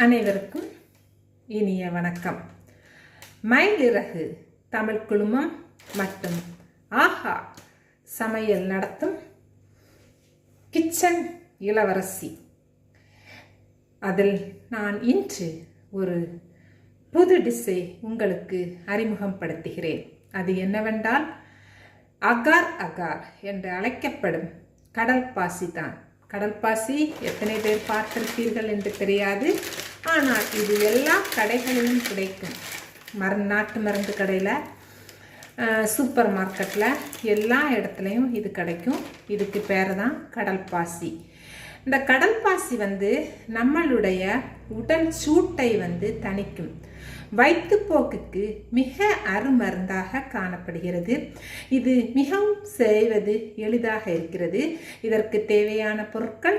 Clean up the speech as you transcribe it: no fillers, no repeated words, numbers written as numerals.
அனைவருக்கும் இனிய வணக்கம். மயிலிறகு தமிழ் குழுமம் மற்றும் ஆஹா சமையல் நடத்தும் கிச்சன் இளவரசி. அதில் நான் இன்று ஒரு புது டிஷ்ஷை உங்களுக்கு அறிமுகப்படுத்துகிறேன். அது என்னவென்றால் அகார் அகார் என்று அழைக்கப்படும் கடல் பாசி தான். கடல் பாசி எத்தனை பேர் பார்த்திருப்பீர்கள் என்று தெரியாது. ஆனால் இது எல்லா கடைகளிலும் கிடைக்கும். நாட்டு மருந்து கடையில், சூப்பர் மார்க்கெட்டில், எல்லா இடத்துலையும் இது கிடைக்கும். இதுக்கு பேர் தான் கடல் பாசி. இந்த கடல் பாசி நம்மளுடைய உடல் சூட்டை தணிக்கும். வயிற்றுப்போக்குக்கு மிக அருமருந்தாக காணப்படுகிறது. இது மிகவும் செய்வது எளிதாக இருக்கிறது. இதற்கு தேவையான பொருட்கள்